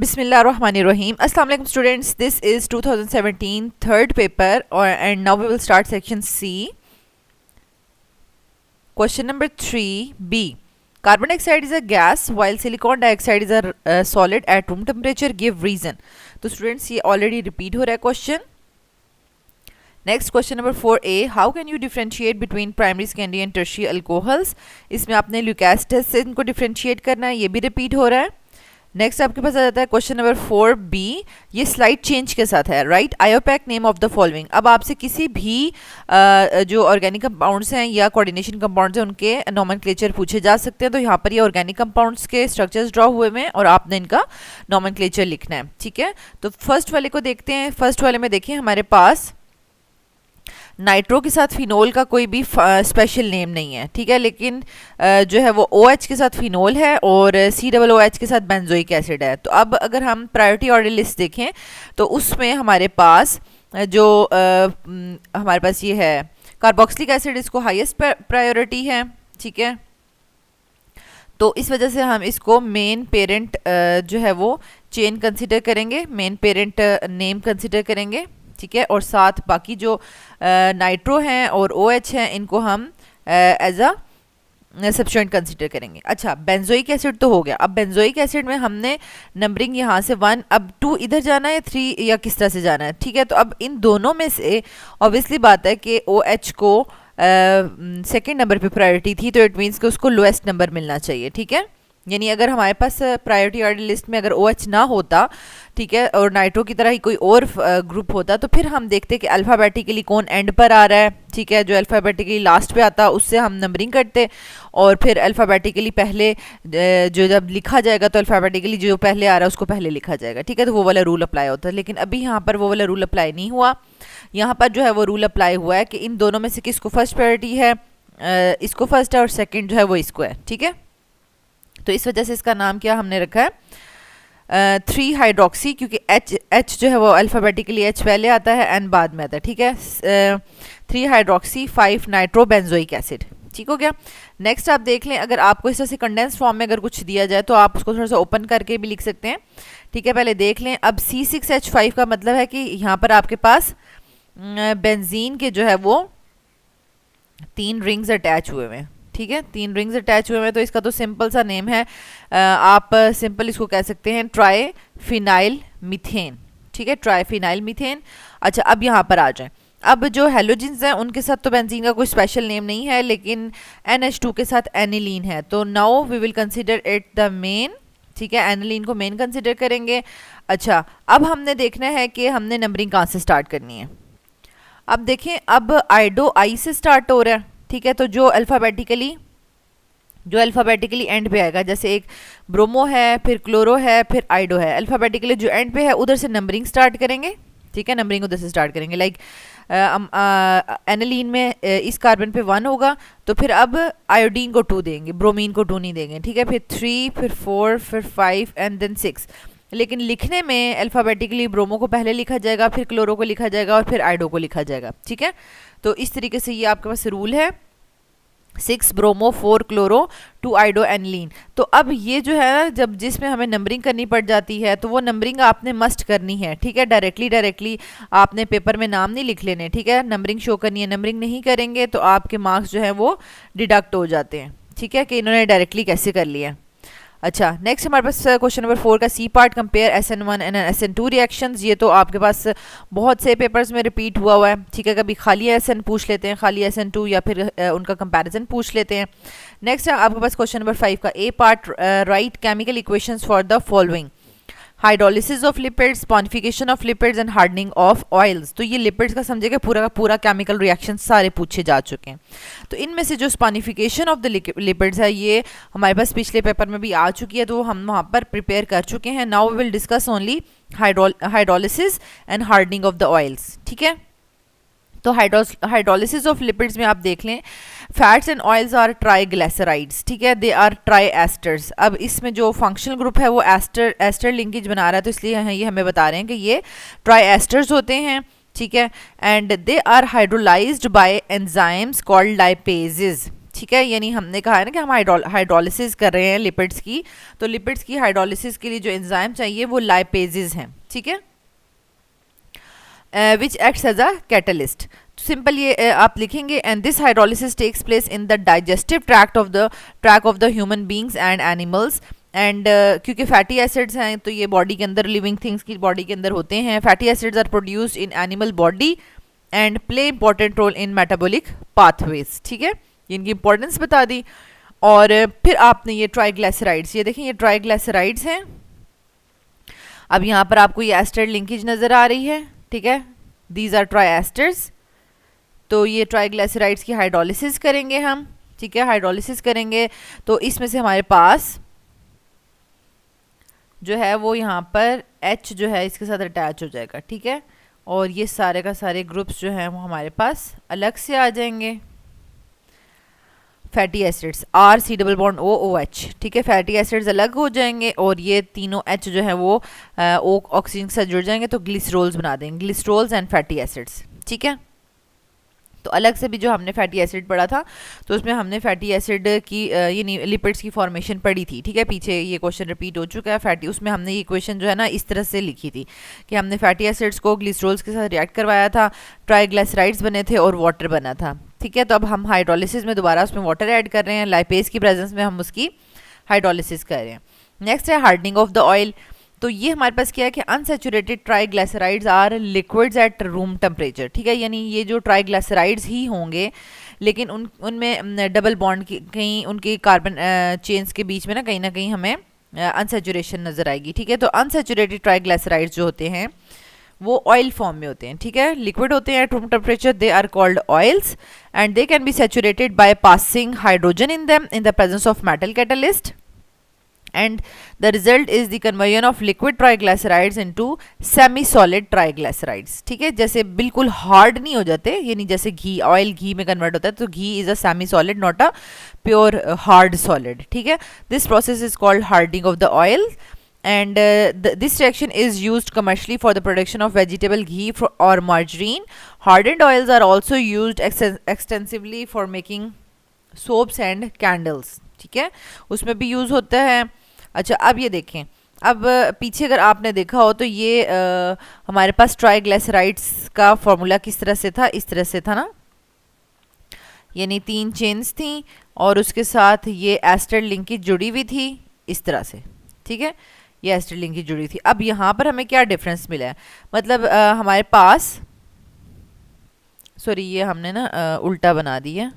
Bismillahirrahmanirrahim. Assalamu alaikum students. This is 2017 third paper and now we will start section C. Question number 3b. Carbon dioxide is a gas while silicon dioxide is a solid at room temperature. Give reason. तो students ये already repeat हो रहा है question. Next question number 4a. How can you differentiate between primary secondary and tertiary alcohols. इसमें आपने Lucas test से इनको differentiate करना है, ये भी रिपीट हो रहा है. नेक्स्ट आपके पास आ जाता है क्वेश्चन नंबर 4b. ये स्लाइड चेंज के साथ है. Right IUPAC name of the following. अब आपसे किसी भी जो ऑर्गेनिक कंपाउंड्स हैं या कोऑर्डिनेशन कंपाउंड्स हैं उनके नॉमेनक्लेचर पूछे जा सकते हैं. तो यहाँ पर ये ऑर्गेनिक कंपाउंड्स के स्ट्रक्चर्स ड्रॉ हुए हैं और आपने इनका नॉमेनक्लेचर लिखना है. ठीक है, तो फर्स्ट वाले को देखते हैं. फर्स्ट वाले में देखिए हमारे पास नाइट्रो के साथ फिनोल का कोई भी स्पेशल नेम नहीं है. ठीक है, लेकिन जो है वो OH के साथ फिनोल है और COOH के साथ बेंजोइक एसिड है. तो अब अगर हम प्रायोरिटी ऑर्डर लिस्ट देखें तो उसमें हमारे पास जो हमारे पास ये है कार्बोक्सिलिक एसिड, इसको हाईएस्ट प्रायोरिटी है. ठीक है, तो इस वजह से हम इसको मेन पेरेंट जो है वो चेन कंसिडर करेंगे, मेन पेरेंट नेम कंसिडर करेंगे. ठीक है, और साथ बाकी जो नाइट्रो हैं और OH हैं इनको हम एज अ सब्स्टिट्यूएंट कंसिडर करेंगे. अच्छा, बेंजोइक एसिड तो हो गया. अब बेंजोइक एसिड में हमने नंबरिंग यहाँ से 1, अब 2 इधर जाना है, 3 या किस तरह से जाना है. ठीक है, तो अब इन दोनों में से ऑब्वियसली बात है कि OH को सेकेंड नंबर पे प्रायोरिटी थी, तो इट मीन्स कि उसको लोएस्ट नंबर मिलना चाहिए. ठीक है, यानी अगर हमारे पास प्रायोरिटी ऑर्डर लिस्ट में अगर OH ना होता, ठीक है, और नाइट्रो की तरह ही कोई और ग्रुप होता, तो फिर हम देखते कि अल्फ़ाबेटिकली कौन एंड पर आ रहा है. ठीक है, जो अल्फ़ाबेटिकली लास्ट पे आता उससे हम नंबरिंग करते और फिर अल्फ़ाबेटिकली पहले जो जब लिखा जाएगा तो अल्फ़ाबेटिकली जो पहले आ रहा है उसको पहले लिखा जाएगा. ठीक है, तो वो वाला रूल अप्लाई होता है. लेकिन अभी यहाँ पर वो वाला रूल अप्लाई नहीं हुआ. यहाँ पर जो है वो रूल अप्लाई हुआ है कि इन दोनों में से किसको फर्स्ट प्रायोरिटी है, इसको फर्स्ट है और सेकेंड जो है वो इसको है. ठीक है, तो इस वजह से इसका नाम क्या हमने रखा है 3 हाइड्रोक्सी, क्योंकि H जो है वो अल्फ़ाबेटिकली H पहले आता है N बाद में आता है. ठीक है, 3 हाइड्रोक्सी 5 नाइट्रो बेंजोइक एसिड. ठीक हो गया. नेक्स्ट आप देख लें, अगर आपको इस तरह से कंडेंस फॉर्म में अगर कुछ दिया जाए तो आप उसको थोड़ा सा ओपन करके भी लिख सकते हैं. ठीक है, पहले देख लें. अब C6H5 का मतलब है कि यहाँ पर आपके पास बेंजीन के जो है वो 3 रिंग्स अटैच हुए हैं. ठीक है, 3 रिंग्स अटैच हुए हैं, तो इसका तो सिंपल सा नेम है, आप सिंपल इसको कह सकते हैं ट्राइफिनाइल मीथेन. ठीक है, ट्राइफिनाइल मीथेन. अच्छा, अब यहाँ पर आ जाए. अब जो हेलोजेंस हैं उनके साथ तो बेंजीन का कोई स्पेशल नेम नहीं है, लेकिन NH2 के साथ एनिलीन है, तो now we will consider it the main. ठीक है, एनिलीन को मेन कंसिडर करेंगे. अच्छा, अब हमने देखना है कि हमने नंबरिंग कहाँ से स्टार्ट करनी है. अब देखें, अब आइडो I से स्टार्ट हो रहा है. ठीक है, तो जो अल्फ़ाबेटिकली एंड पे आएगा, जैसे एक ब्रोमो है, फिर क्लोरो है, फिर आइडो है, अल्फ़ाबेटिकली जो एंड पे है उधर से नंबरिंग स्टार्ट करेंगे. ठीक है, नंबरिंग उधर से स्टार्ट करेंगे. लाइक एनिलीन में इस कार्बन पे 1 होगा, तो फिर अब आयोडीन को 2 देंगे, ब्रोमीन को 2 नहीं देंगे. ठीक है, फिर 3, फिर 4, फिर 5 एंड देन 6. लेकिन लिखने में अल्फ़ाबेटिकली ब्रोमो को पहले लिखा जाएगा, फिर क्लोरो को लिखा जाएगा और फिर आइडो को लिखा जाएगा. ठीक है, तो इस तरीके से ये आपके पास रूल है. 6 ब्रोमो, 4 क्लोरो, 2 आइडो एनिलीन. तो अब ये जो है ना, जब जिसमें हमें नंबरिंग करनी पड़ जाती है तो वो नंबरिंग आपने मस्ट करनी है. ठीक है, डायरेक्टली आपने पेपर में नाम नहीं लिख लेने. ठीक है, नंबरिंग शो करनी है. नंबरिंग नहीं करेंगे तो आपके मार्क्स जो है वो डिडक्ट हो जाते हैं. ठीक है, कि इन्होंने डायरेक्टली कैसे कर लिया. अच्छा, नेक्स्ट हमारे पास क्वेश्चन नंबर 4 का C part, compare SN1 and SN2 reactions. ये तो आपके पास बहुत से पेपर्स में रिपीट हुआ है. ठीक है, कभी खाली SN पूछ लेते हैं, खाली SN2, या फिर उनका कंपैरिजन पूछ लेते हैं. नेक्स्ट आपके पास क्वेश्चन नंबर 5 का A part, right chemical equations for the following. Hydrolysis of lipids, saponification of lipids and hardening of oils. तो ये लिपिड्स का समझेगा पूरा का पूरा केमिकल रिएक्शन सारे पूछे जा चुके हैं. तो इनमें से जो स्पॉनिफिकेशन ऑफ द लिपिड्स है ये हमारे पास पिछले पेपर में भी आ चुकी है, तो हम वहाँ पर प्रिपेयर कर चुके हैं. Now we will discuss only hydrolysis and hardening of the oils. ठीक है, तो हाइड्रोलिसिस ऑफ लिपिड्स में आप देख लें, fats and oils are triglycerides. ठीक है, दे आर ट्राई एस्टर्स. अब इसमें जो फंक्शनल ग्रुप है वो एस्टर लिंकेज बना रहा है, तो इसलिए ये हमें बता रहे हैं कि ये ट्राई एस्टर्स होते हैं. ठीक है, and they are hydrolysed by enzymes called lipases. ठीक है, यानी हमने कहा है ना कि हम हाइड्रोलिसिस कर रहे हैं लिपिड्स की, तो लिपिड्स की हाइड्रोलिसिस के लिए जो एंजाइम चाहिए वो लाइपेजेस हैं, ठीक है, which acts as a catalyst. Simple ये आप लिखेंगे, and this hydrolysis takes place in the digestive tract of the human beings and animals. And क्योंकि फैटी एसिड्स हैं तो ये बॉडी के अंदर, लिविंग थिंग्स की बॉडी के अंदर होते हैं। Fatty acids are produced in animal body and play important role in metabolic pathways, ठीक है, इनकी इंपॉर्टेंस बता दी। और फिर आपने ये ट्राइग्लिसराइड्स, ये देखें ये ट्राइग्लिसराइड्स हैं। अब यहाँ पर आपको ये एस्टर लिंकेज नज़र आ रही है, ठीक है, दीज आर ट्राई एस्टर्स। तो ये ट्राइग्लिसराइड्स की हाइड्रोलिसिस करेंगे हम, ठीक है, हाइड्रोलिसिस करेंगे तो इसमें से हमारे पास जो है वो यहाँ पर H जो है इसके साथ अटैच हो जाएगा, ठीक है, और ये सारे का सारे ग्रुप्स जो हैं वो हमारे पास अलग से आ जाएंगे। Fatty acids RC double bond OOH, ठीक है, फैटी एसिड्स अलग हो जाएंगे और ये तीनों H जो है वो ऑक्सीजन के साथ जुड़ जाएंगे तो ग्लिसरोल्स बना देंगे, ग्लिसरोल्स एंड फैटी एसिड्स, ठीक है। तो अलग से भी जो हमने फैटी एसिड पढ़ा था तो उसमें हमने फैटी एसिड की ये लिपिड्स की फॉर्मेशन पढ़ी थी, ठीक है, पीछे ये क्वेश्चन रिपीट हो चुका है। फैटी उसमें हमने ये क्वेश्चन जो है ना इस तरह से लिखी थी कि हमने फैटी एसिड्स को ग्लिसरोल्स के साथ रिएक्ट करवाया था, ट्राइग्लिसराइड्स बने थे और वाटर बना था, ठीक है। तो अब हम हाइड्रोलिसिस में दोबारा उसमें वाटर ऐड कर रहे हैं, लाइपेज की प्रेजेंस में हम उसकी हाइड्रोलिसिस कर रहे हैं। नेक्स्ट है हार्डनिंग ऑफ द ऑयल। तो ये हमारे पास क्या है कि unsaturated triglycerides are liquids at room temperature, ठीक है, यानी ये जो ट्राइग्लिसराइड्स ही होंगे लेकिन उनमें डबल बॉन्ड की कहीं उनके कार्बन चेन्स के बीच में ना कहीं हमें अनसैचुरेशन नज़र आएगी, ठीक है। तो अनसैचुरेटेड ट्राइग्लिसराइड्स जो होते हैं वो ऑयल फॉर्म में होते हैं, ठीक है, लिक्विड होते हैं at room temperature, they are called oils and they can be saturated by passing hydrogen in them in the presence of metal catalyst, and the result is the conversion of liquid triglycerides into semi solid triglycerides, ठीक है, जैसे बिल्कुल hard नहीं हो जाते, यानी जैसे घी, oil घी में कन्वर्ट होता है तो ghee is a semi solid not a pure hard solid, ठीक है। This process is called hardening of the oil and this reaction is used commercially for the production of vegetable ghee or margarine. Hardened oils are also used extensively for making soaps and candles, ठीक है, उसमें भी use होता है। अच्छा, अब ये देखें, अब पीछे अगर आपने देखा हो तो ये हमारे पास ट्राइग्लिसराइड्स का फॉर्मूला किस तरह से था, इस तरह से था ना, यानी 3 चेन्स थी और उसके साथ ये एस्टर लिंकेज जुड़ी हुई थी इस तरह से, ठीक है, ये एस्टर लिंकेज जुड़ी थी। अब यहाँ पर हमें क्या डिफरेंस मिला है, मतलब हमारे पास, सॉरी ये हमने ना उल्टा बना दिया,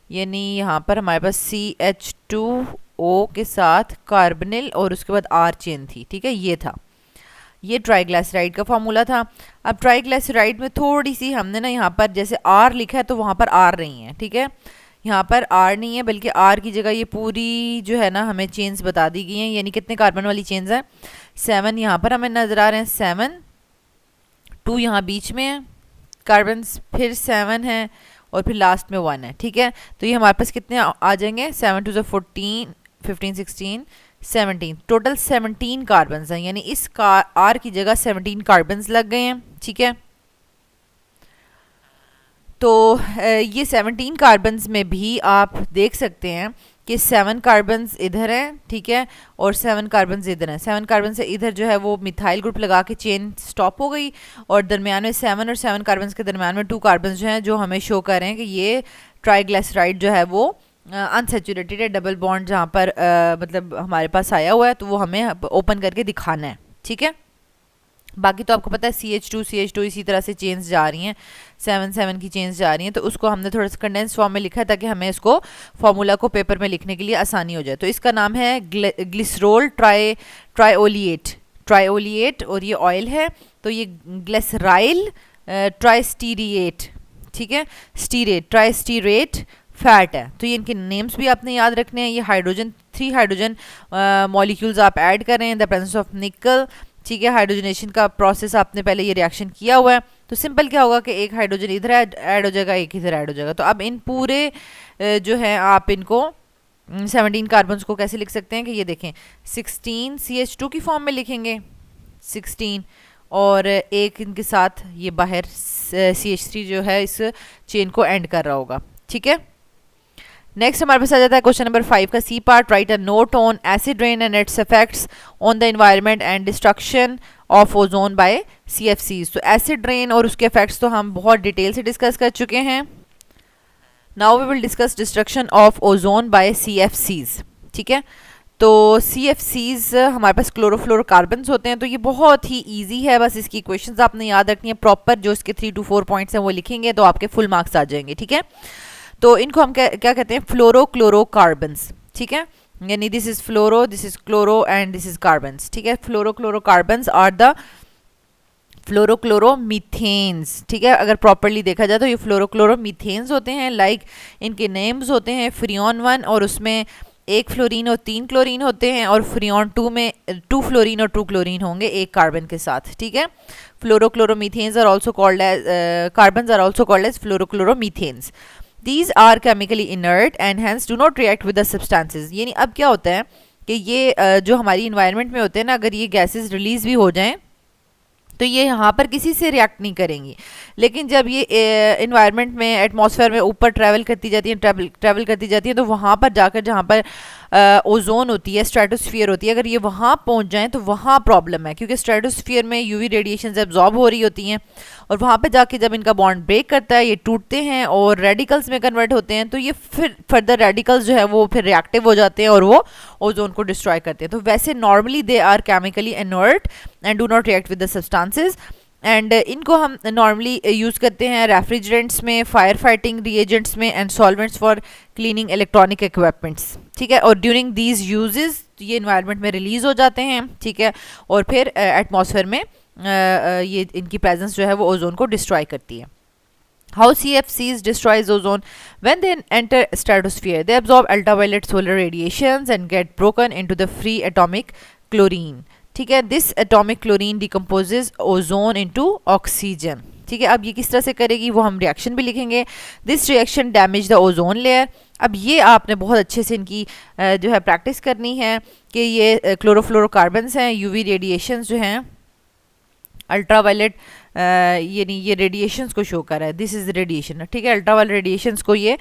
यानी यहाँ पर हमारे पास CH2O के साथ कार्बनिल और उसके बाद R चेन थी, ठीक है, ये था, ये ट्राइग्लिसराइड का फार्मूला था। अब ट्राइग्लिसराइड में थोड़ी सी हमने ना यहाँ पर जैसे R लिखा है तो वहाँ पर R नहीं है, ठीक है, यहाँ पर R नहीं है बल्कि R की जगह ये पूरी जो है ना हमें चेन्स बता दी गई हैं, यानी कितने कार्बन वाली चेन्स हैं, 7 यहाँ पर हमें नज़र आ रहे हैं, 7, 2 यहाँ बीच में है कार्बन, फिर 7 है और फिर लास्ट में 1 है, ठीक है। तो ये हमारे पास कितने आ जाएंगे, 7 2 14, 15 16 17, टोटल 17 कार्बन हैं, यानी इस R की जगह 17 कार्बन लग गए हैं, ठीक है। तो ये 17 कार्बन्स में भी आप देख सकते हैं कि 7 कार्बन्स इधर हैं, ठीक है, और 7 कार्बन्स इधर हैं। 7 कार्बन से इधर जो है वो मिथाइल ग्रुप लगा के चेन स्टॉप हो गई और दरमियान में 7 और 7 कार्बन्स के दरमियान में 2 कार्बन्स जो हैं जो हमें शो कर रहे हैं कि ये ट्राइग्लिसराइड जो है वो अनसैचुरेटेड है, डबल बॉन्ड जहाँ पर मतलब हमारे पास आया हुआ है तो वो हमें ओपन करके दिखाना है, ठीक है। बाकी तो आपको पता है CH2 इसी तरह से चेन्स जा रही हैं, 7 की चेन्स जा रही हैं, तो उसको हमने थोड़ा सा कंडेंस फॉर्म में लिखा है ताकि हमें इसको फॉर्मूला को पेपर में लिखने के लिए आसानी हो जाए। तो इसका नाम है ग्लिसरोल ट्राइओलिएट और ये ऑयल है, तो ये ग्लिसराइल ट्राइस्टीरिएट, ठीक है, स्टीरेट ट्राइस्टीरेट फैट है। तो ये इनके नेम्स भी आपने याद रखने हैं। ये हाइड्रोजन 3 हाइड्रोजन मॉलिक्यूल्स आप ऐड कर रहे हैं इन द प्रेजेंस ऑफ निकल, ठीक है, हाइड्रोजनेशन का प्रोसेस आपने पहले ये रिएक्शन किया हुआ है, तो सिंपल क्या होगा कि एक हाइड्रोजन इधर ऐड हो जाएगा, एक इधर ऐड हो जाएगा। तो अब इन पूरे जो है आप इनको 17 कार्बन्स को कैसे लिख सकते हैं कि ये देखें 16 CH2 की फॉर्म में लिखेंगे 16 और एक इनके साथ ये बाहर CH3 जो है इस चेन को एंड कर रहा होगा, ठीक है। नेक्स्ट हमारे पास आ जाता है क्वेश्चन नंबर 5 का C part, write a note on acid rain and its effects on the environment and destruction of ozone by CFCs। तो एसिड रेन और उसके इफेक्ट्स तो हम बहुत डिटेल से डिस्कस कर चुके हैं। Now we will discuss destruction of ozone by CFCs। ठीक है, तो CFCs हमारे पास क्लोरोफ्लोरोकार्बन्स होते हैं। तो ये बहुत ही इजी है, बस इसकी इक्वेशंस आपने याद रखनी है प्रॉपर, जो इसके 3 to 4 पॉइंट्स हैं वो लिखेंगे तो आपके फुल मार्क्स आ जाएंगे। ठीक है, तो इनको हम क्या कहते हैं, फ्लोरोक्लोरोकार्बन्स। ठीक है, यानी this is fluoro, this is chloro and this is carbons. ठीक है, फ्लोरोक्लोरोकार्बन्स आर द फ्लोरोक्लोरोमीथेन्स। ठीक है, अगर प्रॉपरली देखा जाए तो ये फ्लोरोक्लोरोमीथेन्स होते हैं। लाइक इनके नेम्स होते हैं फ्रियॉन 1 और उसमें 1 फ्लोरीन और 3 क्लोरीन होते हैं, और फ्रियॉन 2 में 2 फ्लोरीन और 2 क्लोरीन होंगे एक कार्बन के साथ। ठीक है, fluorochloromethanes are also called as carbons are also called as fluorochloromethanes. These are chemically inert and hence do not react with the substances। यानी अब क्या होता है कि ये जो हमारी इन्वायरमेंट में होते हैं ना, अगर ये गैसेस रिलीज भी हो जाएं तो ये यहाँ पर किसी से रिएक्ट नहीं करेंगी, लेकिन जब ये इन्वायरमेंट में एटमॉस्फेयर में ऊपर ट्रैवल करती जाती है ट्रैवल करती जाती है, तो वहाँ पर जाकर जहाँ पर ओजोन होती है, स्ट्रेटोस्फीयर होती है, अगर ये वहाँ पहुँच जाएँ तो वहाँ प्रॉब्लम है, क्योंकि स्ट्रेटोस्फीयर में यूवी रेडिएशन एब्जॉर्ब हो रही होती हैं, और वहाँ पे जाके जब इनका बॉन्ड ब्रेक करता है ये टूटते हैं और रेडिकल्स में कन्वर्ट होते हैं, तो ये फिर फर्दर रेडिकल्स जो है वो फिर रिएक्टिव हो जाते हैं और वो ओजोन को डिस्ट्रॉय करते हैं। तो वैसे normally they are chemically inert and do not react with the substances, and इनको हम नॉर्मली यूज़ करते हैं रेफ्रिजरेंट्स में, फायर फाइटिंग रिएजेंट्स में, and solvents for cleaning electronic equipments. ठीक है, और ड्यूरिंग दीज यूजेस ये इन्वायरमेंट में रिलीज हो जाते हैं। ठीक है, और फिर एटमॉस्फेयर में ये इनकी प्रेजेंस जो है वो ओजोन को डिस्ट्रॉय करती है। How CFCs destroys ozone? When they enter stratosphere, they absorb ultraviolet solar radiations and get broken into the free atomic chlorine। ठीक है, this atomic chlorine decomposes ozone into oxygen। ठीक है, अब ये किस तरह से करेगी वो हम रिएक्शन भी लिखेंगे। This reaction damage the ozone layer। अब ये आपने बहुत अच्छे से इनकी जो है प्रैक्टिस करनी है कि ये क्लोरोफ्लोरोकार्बन्स हैं, यूवी रेडिएशंस जो हैं अल्ट्रावायलेट, यानी ये रेडिएशंस को शो कर रहा है, दिस इज रेडिएशन। ठीक है, अल्ट्रावायलेट रेडिएशंस को ये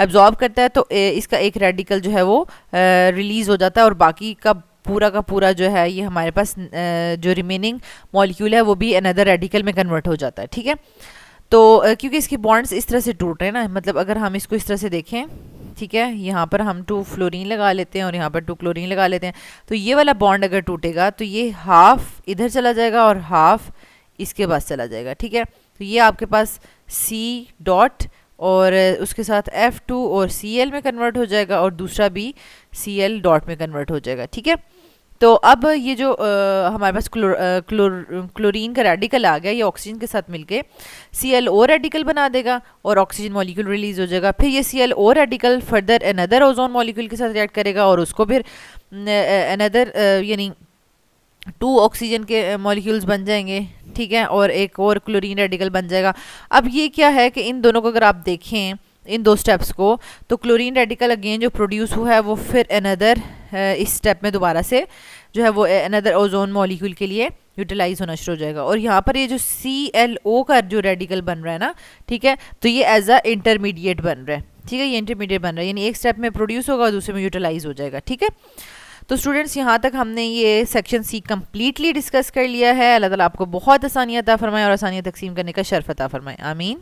एब्जॉर्ब करता है, तो इसका एक रेडिकल जो है वो रिलीज हो जाता है, और बाकी का पूरा जो है ये हमारे पास जो रिमेनिंग मॉलिक्यूल है वो भी अनदर रेडिकल में कन्वर्ट हो जाता है। ठीक है, तो क्योंकि इसके बॉन्ड्स इस तरह से टूट रहे हैं ना, मतलब अगर हम इसको इस तरह से देखें, ठीक है, यहाँ पर हम 2 फ्लोरीन लगा लेते हैं और यहाँ पर 2 क्लोरीन लगा लेते हैं, तो ये वाला बॉन्ड अगर टूटेगा तो ये हाफ इधर चला जाएगा और हाफ इसके पास चला जाएगा। ठीक है, तो ये आपके पास C डॉट और उसके साथ F2 और Cl में कन्वर्ट हो जाएगा, और दूसरा भी Cl डॉट में कन्वर्ट हो जाएगा। ठीक है, तो अब ये जो हमारे पास क्लोरीन का रेडिकल आ गया, ये ऑक्सीजन के साथ मिलके ClO रेडिकल बना देगा और ऑक्सीजन मॉलिक्यूल रिलीज हो जाएगा। फिर ये ClO radical further another ozone molecule के साथ रिएक्ट करेगा और उसको फिर अनदर यानी 2 ऑक्सीजन के मॉलिक्यूल्स बन जाएंगे। ठीक है, और एक और क्लोरीन रेडिकल बन जाएगा। अब ये क्या है कि इन दोनों को अगर आप देखें, इन 2 स्टेप्स को, तो क्लोरीन रेडिकल अगेन जो प्रोड्यूस हुआ है वो फिर अनदर इस स्टेप में दोबारा से जो है वो अनदर ओजोन मॉलिक्यूल के लिए यूटिलाइज होना शुरू हो जाएगा। और यहाँ पर ये जो ClO का जो रेडिकल बन रहा है ना, ठीक है, तो ये एज अ इंटरमीडिएट बन रहा है। ठीक है, ये इंटरमीडिएट बन रहा है, यानी एक स्टेप में प्रोड्यूस होगा और दूसरे में यूटिलाइज हो जाएगा। ठीक है, तो स्टूडेंट्स यहाँ तक हमने ये सेक्शन C कम्प्लीटली डिस्कस कर लिया है। अल्लाह ताला आपको बहुत आसानियाँ अता फरमाए और आसानियाँ तकसीम करने का शर्फ अता फरमाए। आमीन।